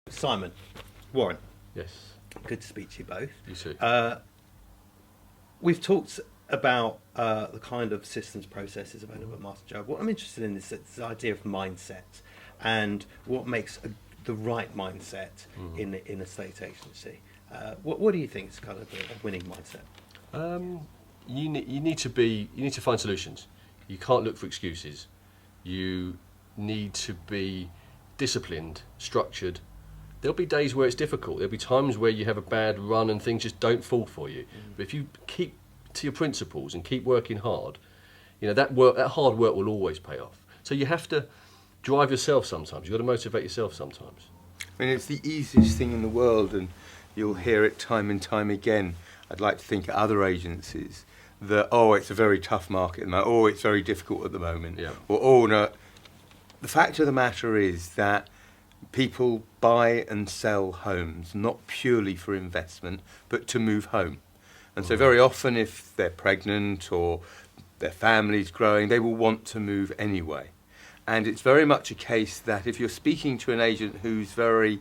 Simon, Warren, Yes. good to speak to you both. You too. We've talked about the kind of systems processes available at Martyn Gerrard. What I'm interested in is this idea of mindset and what makes the right mindset in a state agency. What do you think is kind of a winning mindset? You need to find solutions. You can't look for excuses. You need to be disciplined, structured. There'll be days where it's difficult. There'll be times where you have a bad run and things just don't fall for you. But if you keep to your principles and keep working hard, that hard work will always pay off. So you have to drive yourself sometimes. You've got to motivate yourself sometimes. I mean, it's the easiest thing in the world, and you'll hear it time and time again. I'd like to think at other agencies that, it's a very tough market at the moment, it's very difficult at the moment, Yeah. or, no. The fact of the matter is that people buy and sell homes not purely for investment, but to move home. And so very often if they're pregnant or their family's growing, they will want to move anyway. And it's very much a case that if you're speaking to an agent who's very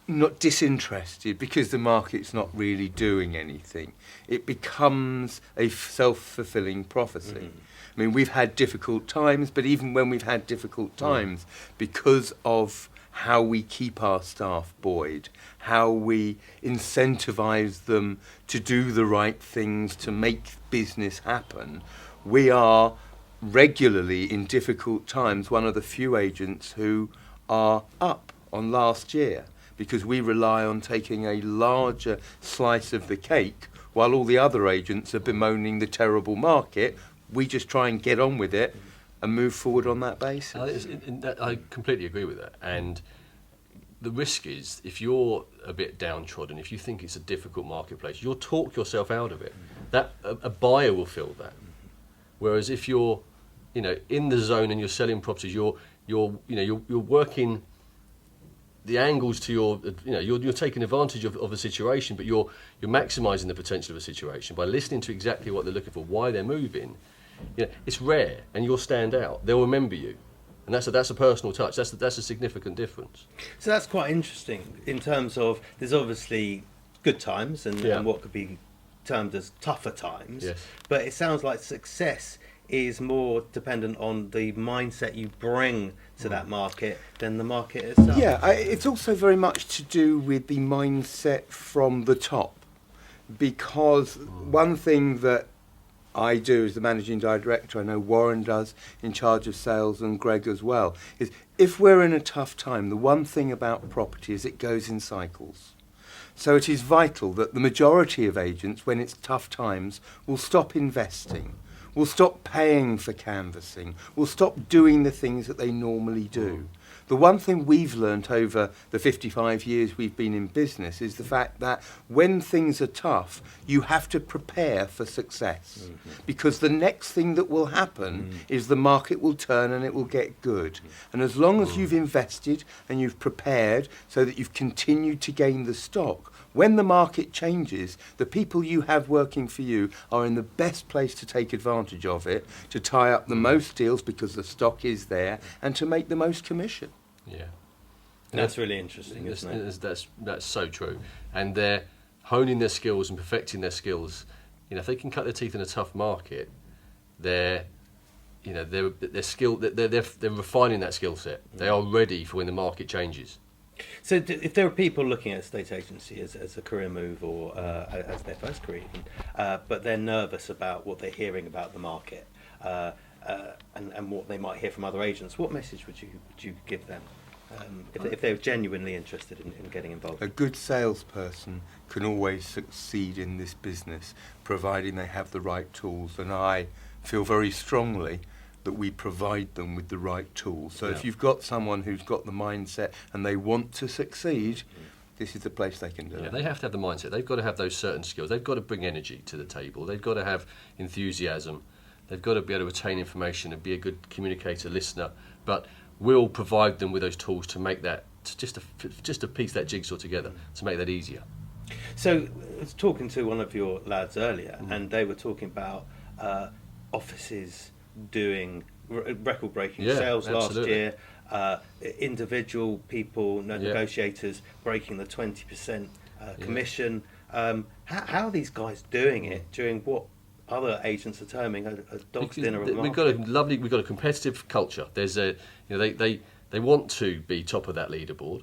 not disinterested because the market's not really doing anything, it becomes a self-fulfilling prophecy. I mean, we've had difficult times, but even when we've had difficult times, because of how we keep our staff buoyed, how we incentivise them to do the right things to make business happen, we are regularly in difficult times one of the few agents who are up on last year, because we rely on taking a larger slice of the cake while all the other agents are bemoaning the terrible market. We just try and get on with it and move forward on that basis. I completely agree with that. And the risk is, if you're a bit downtrodden, if you think it's a difficult marketplace, you'll talk yourself out of it. That a buyer will feel that. Whereas if you're, in the zone and you're selling properties, you're working the angles to you're taking advantage of a situation, but you're maximising the potential of a situation by listening to exactly what they're looking for, why they're moving. It's rare, and you'll stand out. They'll remember you, and that's a personal touch. That's a significant difference. So that's quite interesting in terms of there's obviously good times and what could be termed as tougher times. Yes. But it sounds like success is more dependent on the mindset you bring to that market than the market itself. Yeah, it's also very much to do with the mindset from the top, because one thing that I do as the managing director, I know Warren does in charge of sales and Greg as well, is if we're in a tough time, the one thing about property is it goes in cycles. So it is vital that the majority of agents, when it's tough times, will stop investing, will stop paying for canvassing, will stop doing the things that they normally do. The one thing we've learnt over the 55 years we've been in business is the fact that when things are tough, you have to prepare for success. Because the next thing that will happen is the market will turn and it will get good. And as long as you've invested and you've prepared so that you've continued to gain the stock, when the market changes, the people you have working for you are in the best place to take advantage of it, to tie up the most deals because the stock is there, and to make the most commission. Yeah. That's really interesting, isn't it? That's so true. And they're honing their skills and perfecting their skills. If they can cut their teeth in a tough market, they're refining that skill set. They are ready for when the market changes. So if there are people looking at a estate agency as a career move or as their first career even, but they're nervous about what they're hearing about the market and what they might hear from other agents, what message would you give them if they're genuinely interested in getting involved? A good salesperson can always succeed in this business, providing they have the right tools. And I feel very strongly that we provide them with the right tools. So if you've got someone who's got the mindset and they want to succeed, this is the place they can do it. They have to have the mindset. They've got to have those certain skills. They've got to bring energy to the table. They've got to have enthusiasm. They've got to be able to retain information and be a good communicator, listener. But we'll provide them with those tools to make that, just to piece that jigsaw together, to make that easier. So I was talking to one of your lads earlier, and they were talking about offices doing record-breaking sales absolutely. last year. individual people, Yeah. negotiators breaking the 20% commission. How are these guys doing it during what other agents are terming a dog's dinner of a We've market? got a competitive culture. There's they want to be top of that leaderboard.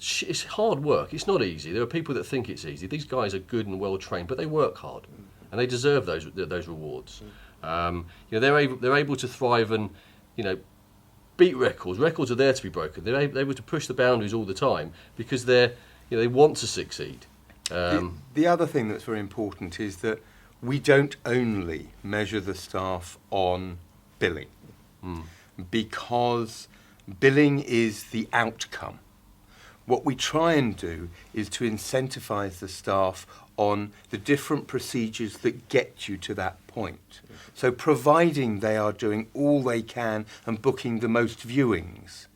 It's hard work. It's not easy. There are people that think it's easy. These guys are good and well trained, but they work hard, and they deserve those rewards. They're able to thrive and beat records. Records are there to be broken. They're able to push the boundaries all the time because they want to succeed. The other thing that's very important is that we don't only measure the staff on billing, because billing is the outcome. What we try and do is to incentivise the staff on the different procedures that get you to that point. So providing they are doing all they can and booking the most viewings,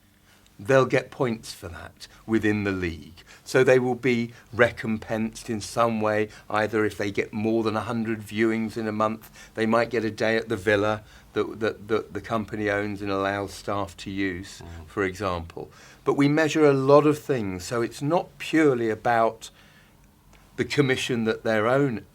they'll get points for that within the league. So they will be recompensed in some way, either if they get more than 100 viewings in a month, they might get a day at the villa that the company owns and allows staff to use, for example. But we measure a lot of things, so it's not purely about the commission that they're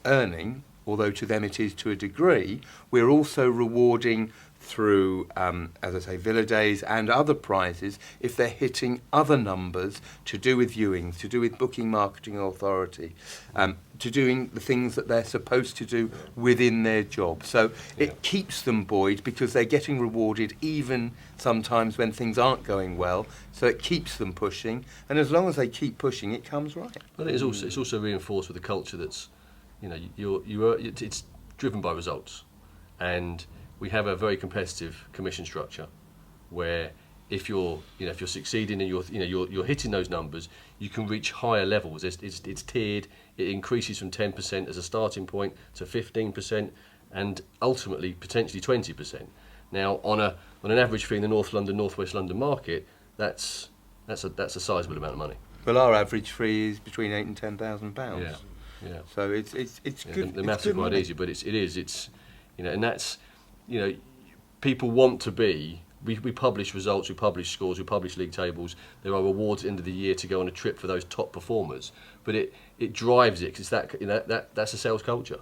earning, although to them it is to a degree. We're also rewarding through, as I say, Villa Days and other prizes if they're hitting other numbers to do with viewings, to do with booking marketing authority, to doing the things that they're supposed to do within their job. So it keeps them buoyed because they're getting rewarded even sometimes when things aren't going well. So it keeps them pushing, and as long as they keep pushing, it comes right. I think it's also reinforced with a culture that's, it's driven by results, and we have a very competitive commission structure, where if you're succeeding and you're hitting those numbers, you can reach higher levels. It's tiered. It increases from 10% as a starting point to 15%, and ultimately potentially 20%. Now, on an average fee in the North London, North West London market, that's a sizable amount of money. Well, our average fee is between £8,000 and £10,000. Yeah. So it's good. The maths are quite easy, but it's and that's people want to be. We publish results, we publish scores, we publish league tables. There are awards at the end of the year to go on a trip for those top performers. But it drives it because that's a sales culture.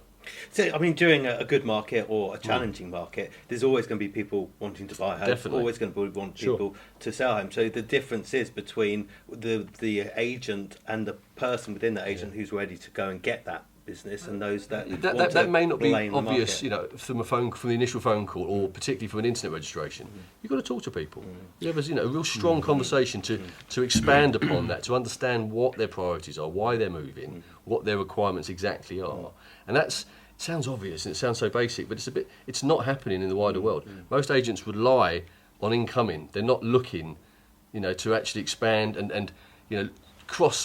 So, I mean, during a good market or a challenging market, there's always going to be people wanting to buy homes. Definitely. Always going to want people to sell homes. So the difference is between the agent and the person within the agent who's ready to go and get that business, and those that may not be blame the obvious, market. from the initial phone call, or particularly from an internet registration. You've got to talk to people. You have a real strong conversation to expand upon that, to understand what their priorities are, why they're moving, what their requirements exactly are, and it sounds obvious and it sounds so basic, but it's not happening in the wider world. Most agents rely on incoming. They're not looking, to actually expand and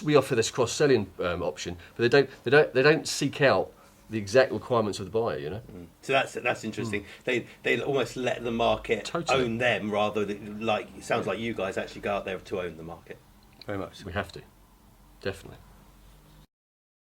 we offer this cross-selling option, but they don't seek out the exact requirements of the buyer. So that's interesting. They almost let the market own them, rather than it sounds like you guys actually go out there to own the market. Very much. We have to, definitely.